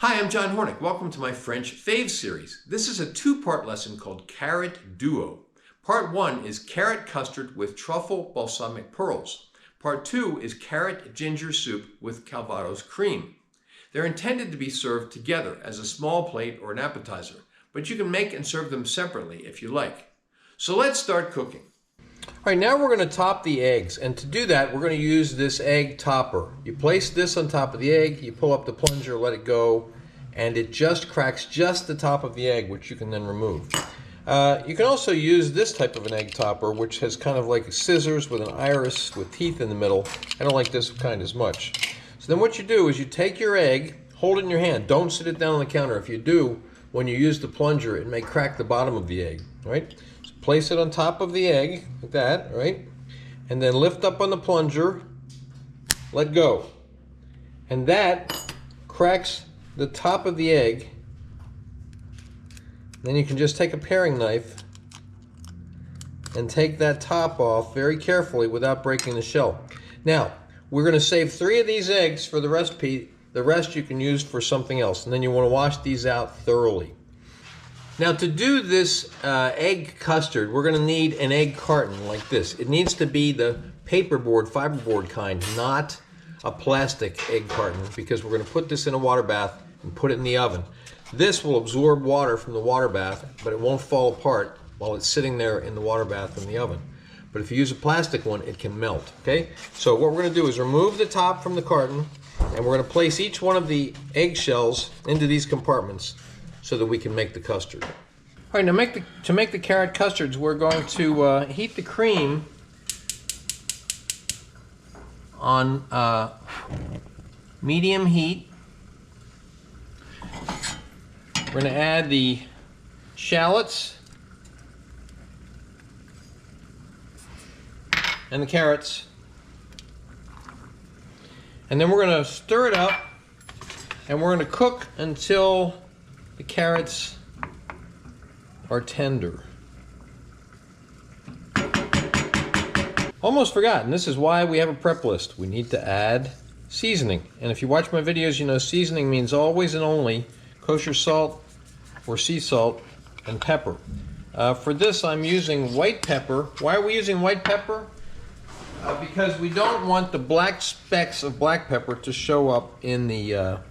Hi, I'm John Hornick. Welcome to my French Faves series. This is a two-part lesson called Carrot Duo. Part 1 is carrot custard with truffle balsamic pearls. Part 2 is carrot ginger soup with Calvados cream. They're intended to be served together as a small plate or an appetizer, but you can make and serve them separately if you like. So let's start cooking. All right, now we're going to top the eggs, and to do that we're going to use this egg topper. You place this on top of the egg, you pull up the plunger, let it go, and it just cracks just the top of the egg, which you can then remove. You can also use this type of an egg topper, which has kind of like scissors with an iris with teeth in the middle. I don't like this kind as much. So then what you do is you take your egg, hold it in your hand, don't sit it down on the counter. If you do, when you use the plunger, it may crack the bottom of the egg, right? So place it on top of the egg, like that, right? And then lift up on the plunger, let go. And that cracks the top of the egg. Then you can just take a paring knife and take that top off very carefully without breaking the shell. Now, we're going to save 3 of these eggs for the recipe. The rest you can use for something else, and then you want to wash these out thoroughly. Now, to do this egg custard, we're going to need an egg carton like this. It needs to be the paperboard, fiberboard kind, not a plastic egg carton, because we're going to put this in a water bath and put it in the oven. This will absorb water from the water bath, but it won't fall apart while it's sitting there in the water bath in the oven. But if you use a plastic one, it can melt, okay? So what we're going to do is remove the top from the carton, and we're going to place each one of the eggshells into these compartments so that we can make the custard. All right, now to make the carrot custards, we're going to heat the cream on medium heat. We're going to add the shallots and the carrots, and then we're going to stir it up, and we're going to cook until the carrots are tender. Almost forgotten, this is why we have a prep list. We need to add seasoning, and if you watch my videos, you know seasoning means always and only kosher salt or sea salt and pepper. For this I'm using white pepper. Why are we using white pepper? Because we don't want the black specks of black pepper to show up in the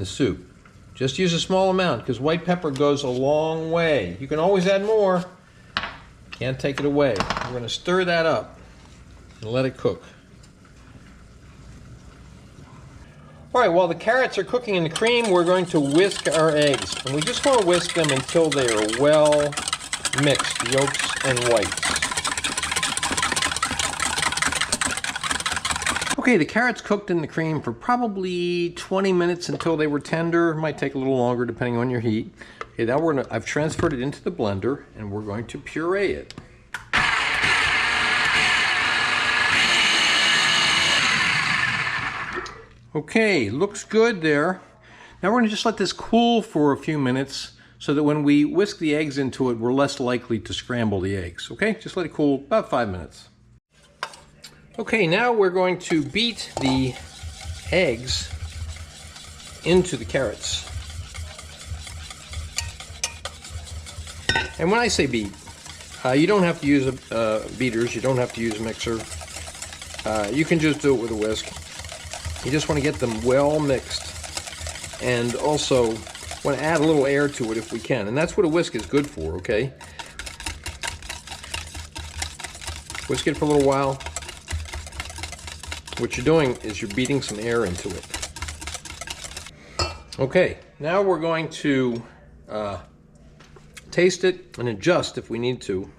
soup. Just use a small amount, because white pepper goes a long way. You can always add more, can't take it away. We're going to stir that up and let it cook. All right, while the carrots are cooking in the cream, we're going to whisk our eggs. And we just want to whisk them until they are well mixed, yolks and whites. Okay, the carrots cooked in the cream for probably 20 minutes until they were tender. It might take a little longer depending on your heat. Okay, now I've transferred it into the blender, and we're going to puree it. Okay, looks good there. Now we're going to just let this cool for a few minutes so that when we whisk the eggs into it, we're less likely to scramble the eggs. Okay, just let it cool about 5 minutes. Okay, now we're going to beat the eggs into the carrots. And when I say beat, you don't have to use beaters, you don't have to use a mixer. You can just do it with a whisk. You just want to get them well mixed, and also want to add a little air to it if we can, and that's what a whisk is good for, okay? Whisk it for a little while. What you're doing is you're beating some air into it. Okay, now we're going to taste it and adjust if we need to.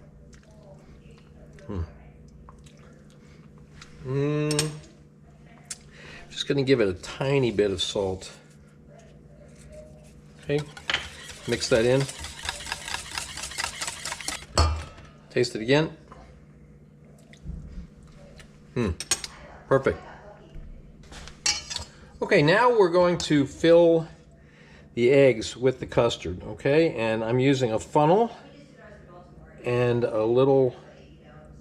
Just going to give it a tiny bit of salt. Okay, mix that in. Taste it again. Perfect. Okay, now we're going to fill the eggs with the custard, okay? And I'm using a funnel and a little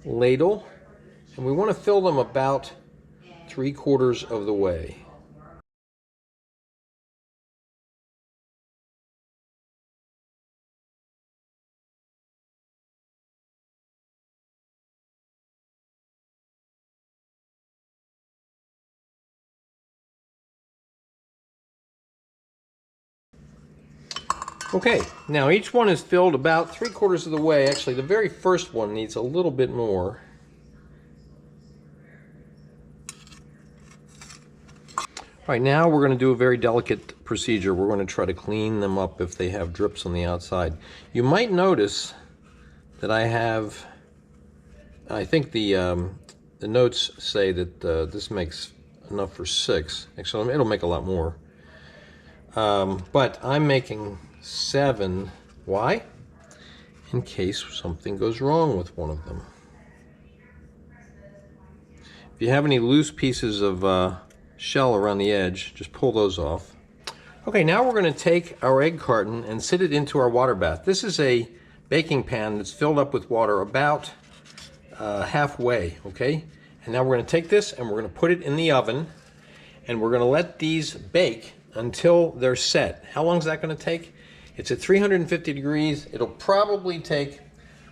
ladle, and we want to fill them about 3/4 of the way. Okay, now each one is filled about 3/4 of the way. Actually, the very first one needs a little bit more. All right, now we're going to do a very delicate procedure. We're going to try to clean them up if they have drips on the outside. You might notice that I think the notes say that this makes enough for 6. Actually, it'll make a lot more. But I'm making 7. Why? In case something goes wrong with one of them. If you have any loose pieces of shell around the edge, just pull those off. Okay, now we're going to take our egg carton and sit it into our water bath. This is a baking pan that's filled up with water about halfway, okay? And now we're going to take this and we're going to put it in the oven, and we're going to let these bake until they're set. How long is that going to take? It's at 350 degrees. It'll probably take,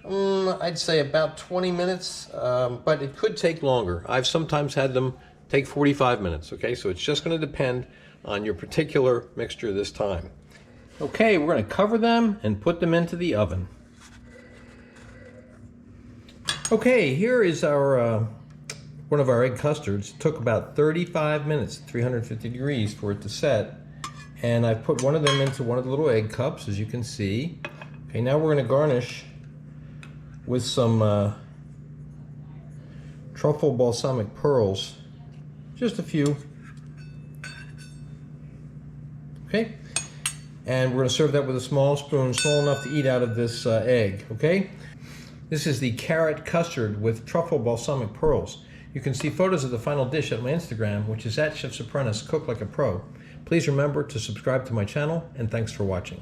I'd say about 20 minutes, but it could take longer. I've sometimes had them take 45 minutes, okay? So it's just going to depend on your particular mixture this time. Okay, we're going to cover them and put them into the oven. Okay, here is our one of our egg custards. It took about 35 minutes, 350 degrees for it to set. And I put one of them into one of the little egg cups, as you can see. Okay, now we're going to garnish with some truffle balsamic pearls. Just a few. Okay, and we're going to serve that with a small spoon, small enough to eat out of this egg. Okay, this is the carrot custard with truffle balsamic pearls. You can see photos of the final dish at my Instagram, which is @Chef's Apprentice, Cook Like a Pro. Please remember to subscribe to my channel, and thanks for watching.